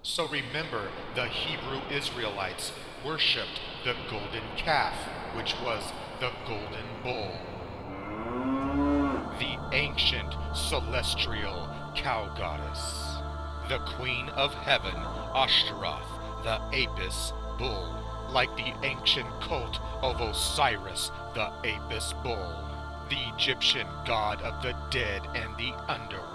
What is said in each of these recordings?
So remember, the Hebrew Israelites worshipped the golden calf, which was the golden bull, the ancient celestial cow goddess, the queen of heaven, Ashtaroth, the Apis bull, like the ancient cult of Osiris, the Apis bull, the Egyptian god of the dead and the underworld.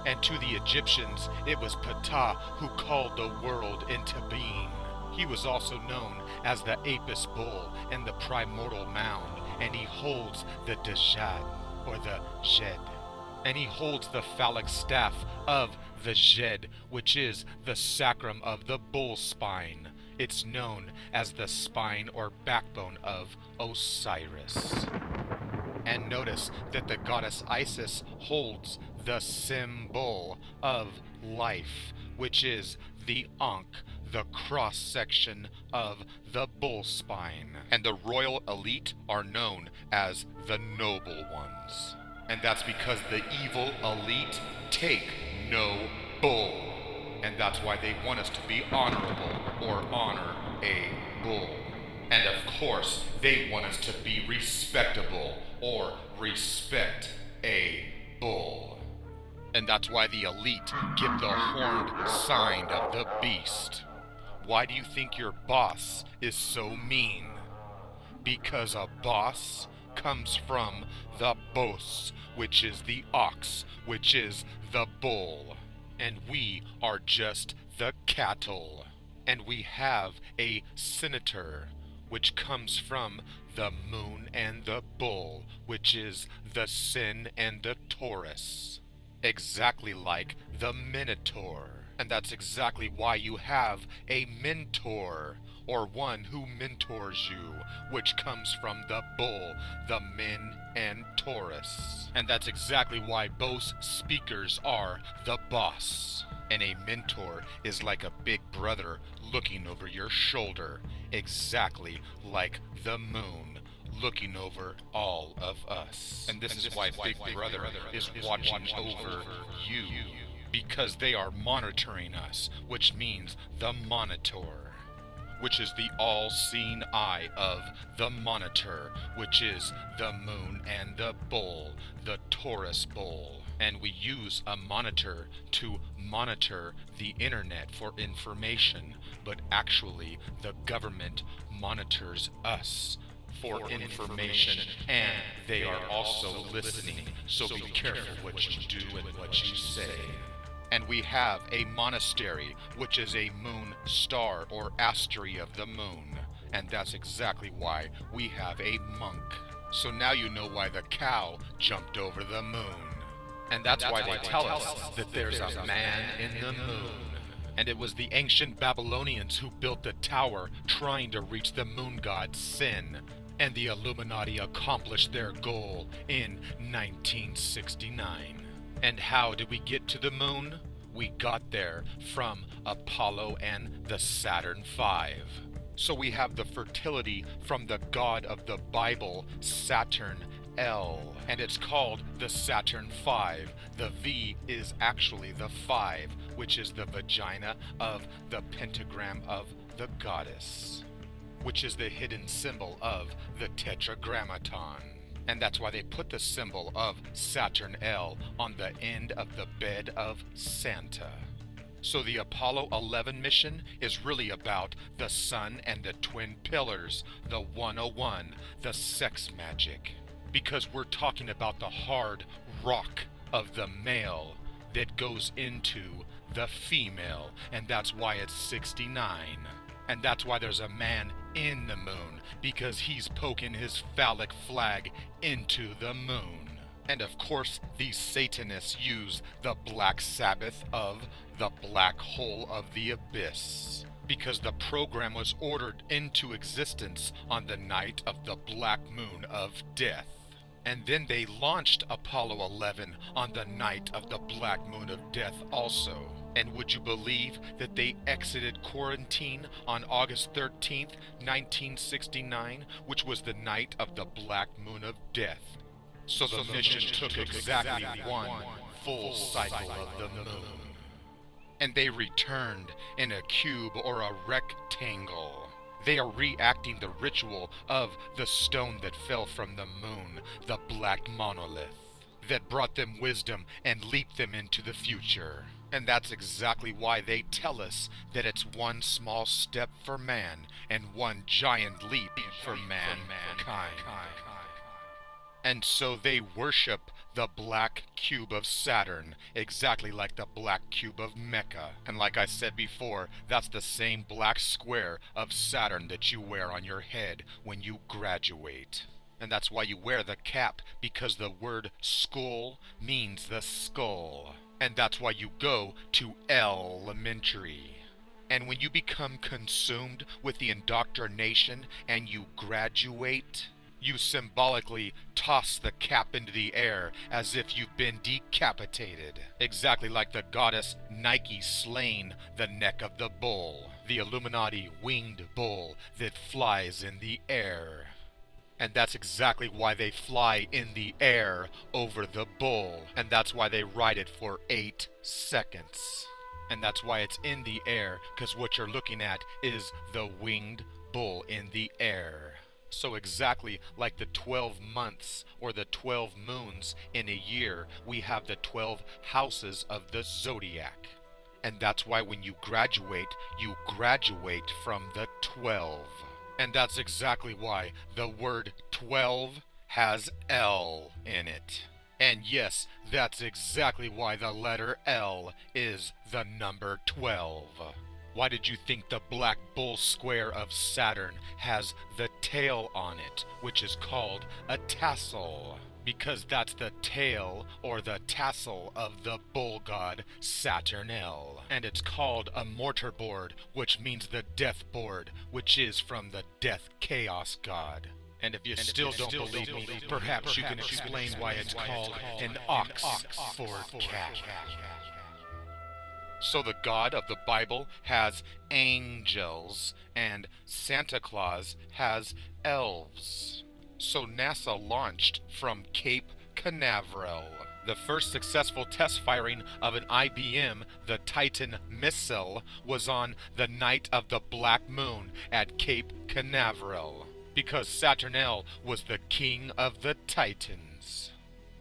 And to the Egyptians, it was Ptah who called the world into being. He was also known as the Apis bull in the primordial mound, and he holds the Djed, or the Jed. And he holds the phallic staff of the Jed, which is the sacrum of the bull spine. It's known as the spine or backbone of Osiris. And notice that the goddess Isis holds the symbol of life, which is the Ankh, the cross section of the bull spine. And the royal elite are known as the noble ones. And that's because the evil elite take no bull. And that's why they want us to be honorable or honor a bull. And of course, they want us to be respectable or respect a bull. And that's why the elite give the horned sign of the beast. Why do you think your boss is so mean? Because a boss comes from the bos, which is the ox, which is the bull. And we are just the cattle. And we have a senator, which comes from the moon and the bull, which is the sin and the Taurus. Exactly like the Minotaur. And that's exactly why you have a mentor, or one who mentors you, which comes from the bull, the Min and Taurus. And that's exactly why both speakers are the boss. And a mentor is like a big brother looking over your shoulder, exactly like the moon looking over all of us. And this is why Big Brother is watching over you, because they are monitoring us, which means the monitor, which is the all-seeing eye of the monitor, which is the moon and the bull, the Taurus bull. And we use a monitor to monitor the internet for information, but actually the government monitors us for information, and they are also listening, so be careful what you do and what you say. And we have a monastery, which is a moon star or astery of the moon, and that's exactly why we have a monk. So now you know why the cow jumped over the moon. And that's why they tell us that there's a man in the moon. And it was the ancient Babylonians who built the tower trying to reach the moon god Sin. And the Illuminati accomplished their goal in 1969. And how did we get to the moon? We got there from Apollo and the Saturn V. So we have the fertility from the god of the Bible, Saturn L, and it's called the Saturn V. The V is actually the 5, which is the vagina of the pentagram of the goddess, which is the hidden symbol of the Tetragrammaton. And that's why they put the symbol of Saturn L on the end of the bed of Santa. So the Apollo 11 mission is really about the sun and the twin pillars, the 101, the sex magic. Because we're talking about the hard rock of the male that goes into the female, and that's why it's 69. And that's why there's a man in the moon, because he's poking his phallic flag into the moon. And of course, these Satanists use the Black Sabbath of the black hole of the abyss, because the program was ordered into existence on the night of the black moon of death. And then they launched Apollo 11 on the night of the black moon of death also. And would you believe that they exited quarantine on August 13th, 1969, which was the night of the black moon of death? So the mission took exactly one full cycle of the moon. and they returned in a cube or a rectangle. They are reenacting the ritual of the stone that fell from the moon, the black monolith, that brought them wisdom and leaped them into the future. And that's exactly why they tell us that it's one small step for man and one giant leap for mankind. And so they worship the black cube of Saturn, exactly like the black cube of Mecca. And like I said before, that's the same black square of Saturn that you wear on your head when you graduate. And that's why you wear the cap, because the word skull means the skull. And that's why you go to elementary. And when you become consumed with the indoctrination and you graduate, you symbolically toss the cap into the air as if you've been decapitated. Exactly like the goddess Nike slaying the neck of the bull, the Illuminati winged bull that flies in the air. And that's exactly why they fly in the air over the bull. And that's why they ride it for 8 seconds. And that's why it's in the air, because what you're looking at is the winged bull in the air. So exactly like the 12 months or the 12 moons in a year, we have the 12 houses of the zodiac. And that's why when you graduate from the 12. And that's exactly why the word 12 has L in it. And yes, that's exactly why the letter L is the number 12. Why did you think the black bull square of Saturn has the tail on it, which is called a tassel? Because that's the tail or the tassel of the bull god Saturnel. And it's called a mortarboard, which means the death board, which is from the death chaos god. And if you still don't believe me, perhaps you can explain why it's called an ox for cat. So the God of the Bible has angels, and Santa Claus has elves. So NASA launched from Cape Canaveral. The first successful test firing of an IBM, the Titan missile, was on the night of the Black Moon at Cape Canaveral, because Saturnel was the king of the Titans.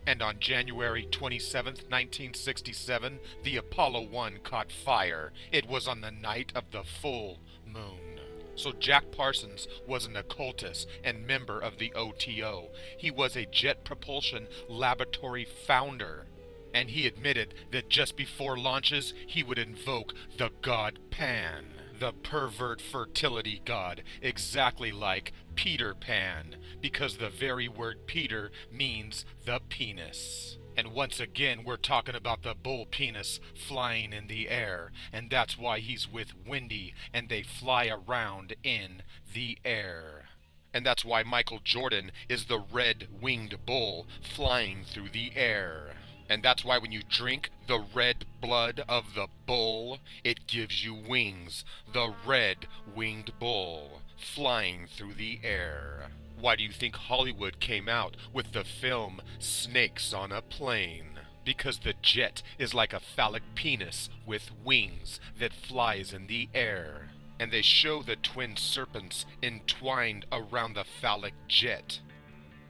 And on January 27, 1967, the Apollo 1 caught fire. It was on the night of the full moon. So Jack Parsons was an occultist and member of the OTO. He was a jet propulsion laboratory founder. And he admitted that just before launches, he would invoke the god Pan, the pervert fertility god, exactly like Peter Pan, because the very word Peter means the penis. And once again, we're talking about the bull penis flying in the air, and that's why he's with Wendy, and they fly around in the air. And that's why Michael Jordan is the red-winged bull flying through the air. And that's why when you drink the red blood of the bull, it gives you wings. The red-winged bull flying through the air. Why do you think Hollywood came out with the film Snakes on a Plane? Because the jet is like a phallic penis with wings that flies in the air. And they show the twin serpents entwined around the phallic jet,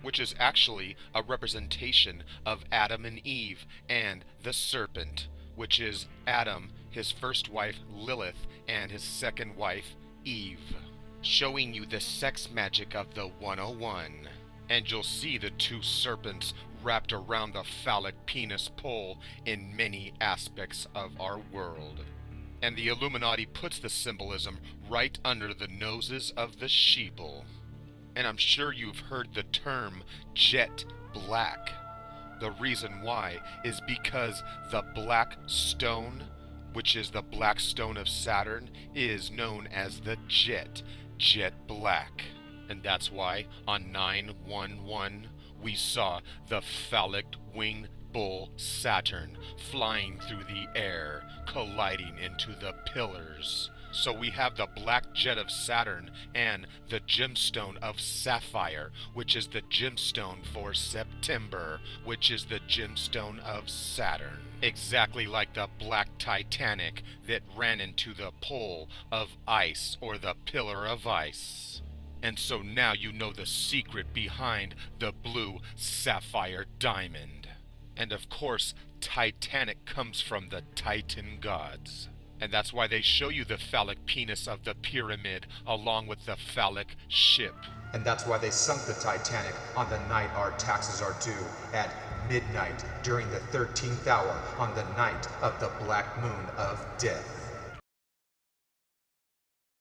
which is actually a representation of Adam and Eve and the serpent, which is Adam, his first wife Lilith, and his second wife Eve, showing you the sex magic of the 101. And you'll see the two serpents wrapped around the phallic penis pole in many aspects of our world. And the Illuminati puts the symbolism right under the noses of the sheeple. And I'm sure you've heard the term jet black. The reason why is because the black stone, which is the black stone of Saturn, is known as the jet black. And that's why on 9/11 we saw the phallic winged bull Saturn flying through the air, colliding into the pillars So we have the black jet of Saturn and the gemstone of Sapphire, which is the gemstone for September, which is the gemstone of Saturn. Exactly like the black Titanic that ran into the pole of ice, or the pillar of ice. And so now you know the secret behind the blue sapphire diamond. And of course, Titanic comes from the Titan gods. And that's why they show you the phallic penis of the pyramid along with the phallic ship. And that's why they sunk the Titanic on the night our taxes are due, at midnight during the 13th hour on the night of the black moon of death.